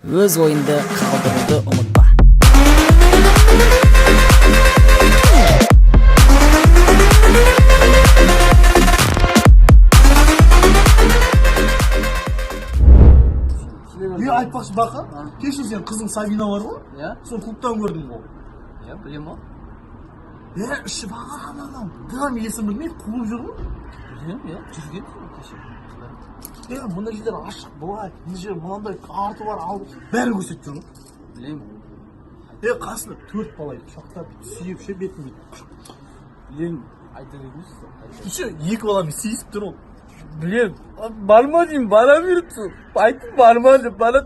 Өз ойыңды қалдыруды ұмытпа. Айтпақшы Бақа, кеше сен қызың Сабина бар ғой? Иә. Сол клубтан көрдім ғой. Иә, білем ғой. Іші бағаған анау. Там есім білмейді, клуб жүр ғой. Білем, иә, жүрген кеше. Мына жерлер ашық, былай, мына жер мынандай арты бар, алып, бәрін көрсетіп жүр ғой. Білем. Қасында 4 бала құшақтап, сүйіп ше бетін бүйтіп. Білем, айта бермейсіз. Еще 2 баламен сүйісіп тұр ол. Білем, барма деймін, бара беріпсің. Айтып барма деп, бара.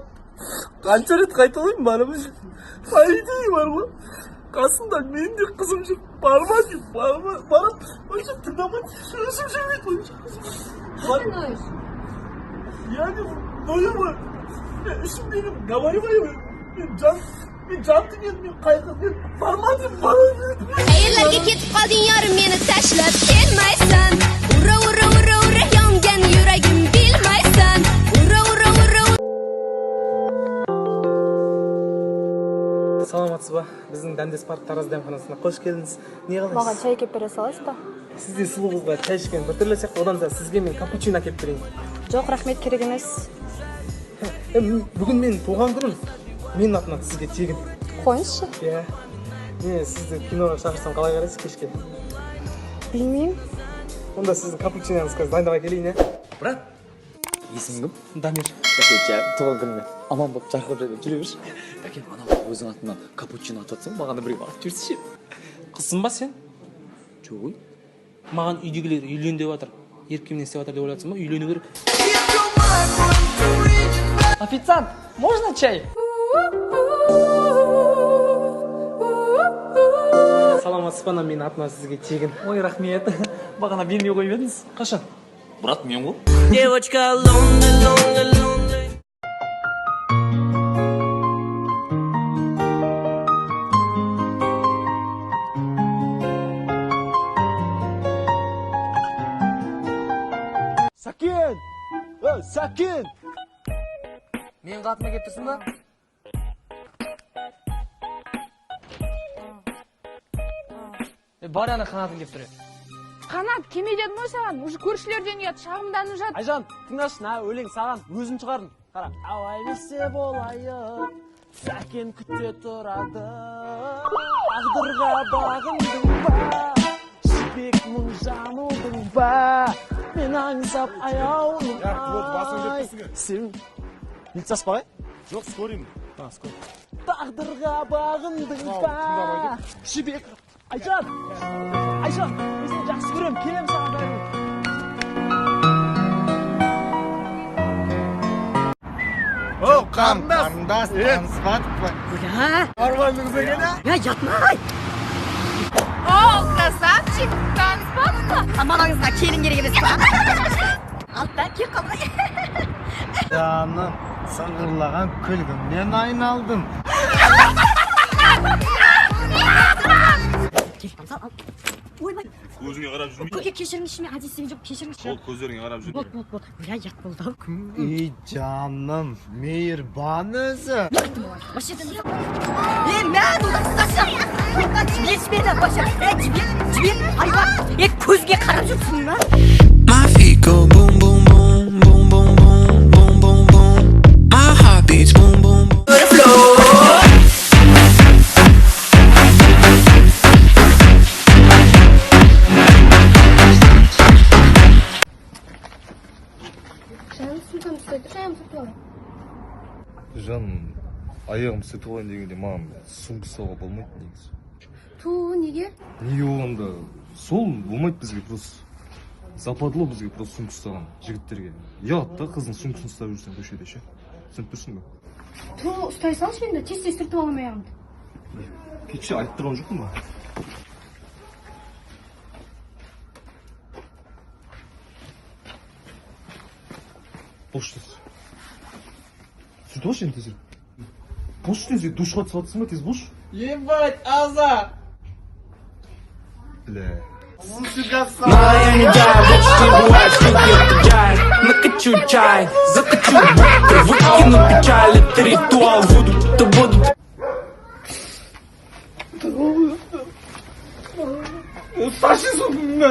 Қанша рет қайталаймын, барма деп. Қайдей бар ғой. Қасында мен де қызым жүр, барма деп, барма. Барып, ойша тыңдамайды, өзім жүрмейді ойша. Я не ноябрь. Ішім деген, говорю, мен жантым едім, мен қайқым, мен барма деп, бара деп. Qayerlarga ketib qolding yorim, meni tashlab kelmaysan. Ura ura ura ura yongan yuragim bilmaysan. Ura ura ura. Саламатсыз ба? Біздің Дәндес парк Тараз дәмханасына қош келдіңіз. Не қалайсыз? Маған чай кеп бере саласыз ба? Сізде сұлу қызға чай ішкен біртүрлі сияқты, одан да сізге мен капучино әкеліп берейін. Жоқ, рахмет, керек емес. Бүгін мен туған күнім. Менің атымнан сізге тегін. Қойыңызшы. Иә. Мен сізді киноға шақырсам қалай қарайсыз кешке? Білмеймін. Онда сіздің капучиноңыз қазір дайындап әкелейін, иә? Брат, есің кім? Дамир. Бәке, туған күніме аман болып жарқырап жүре берші. Бәке, анау өзің атынан капучино атып жатсаң, маған да біреу атып жіберсейші. Қызсың ба сен? Жоқ. Маған үйдегілер үйлен деп жатыр. Еркемнен істеп жатыр деп ойлатсың ба? Үйлену керек. Официант, можно чай? Саламатсыз ба, менің атымнан сізге тегін. Ой, рахмет. Бағана бермей қойып едіңіз. Қашан? Брат, мен ғой. Девочка, lonely, lonely, lonely. Сакен! Сакен! Мен қатыма кеп тұрсың ба? Бар ана қанатын кеп тұр. Қанат, кеме дедім ғой саған. Уже көршілерден ұят, шағымданып жатыр. Айжан, тыңдашы, өлең саған өзім шығардым. Қара. Ауай берсе болайық, сәкен күтте тұрады. Ағдырға бағындың ба, жібек мұң жаңылдың ба, мен аңсап аяулым ай. Сен милиция аспағай? Жоқ, скорыймын. Тағдырға бағындың ба, жібек... Айжан, мен сені жақсы көрем, келем саған бәрін. О, қарындас, танысқадық па? Арманыңыз екен, Я жатмай. О, красавчик, таныспадың ба? Аманыңызға келін керек емес па? Алтан кеп қалмай. Жаным, сыңғырлаған күлгімнен айналдым. Ойбай. Көзіңе қарап жүрмей. Көке кешіріңізші, мен әдейі жоқ, кешіріңізші. Ол көздеріңе қарап жүр. Бол. Я жат болды. Ей, жаным, мейірбан өзі. Мен ұлықсашы. Жіберді, баша. Жібер, айба. Көзге қарап жүрсің ба? My feet go boom boom boom boom boom boom boom boom boom. My heart beats boom boom boom. Жаным, аяғым сетіп алайын дегенде маған сүңгі салуға болмайды негізі. Неге? Неге болғанда сол болмайды бізге просто. Западло бізге просто сүңгі ұстаған жігіттерге. Ұят та қыздың сүңгісін ұстап жүрсең көшеде ше. Түсініп тұрсың ба? Ұстай салшы енді, тез сүртіп аламын аяғымды. Кеше айтып тұрған жоқпын ба? Бош тез. Сүйтіп алшы енді тезірек. Бош тез, душқа түсіп жатырсың ба, тез бош. Ебать, аза! Бля. Я не дай, почти бывает, штуки отъезжает. Накачу чай, закачу бутер, выкину печаль, это ритуал, буду, то буду. Фашизм,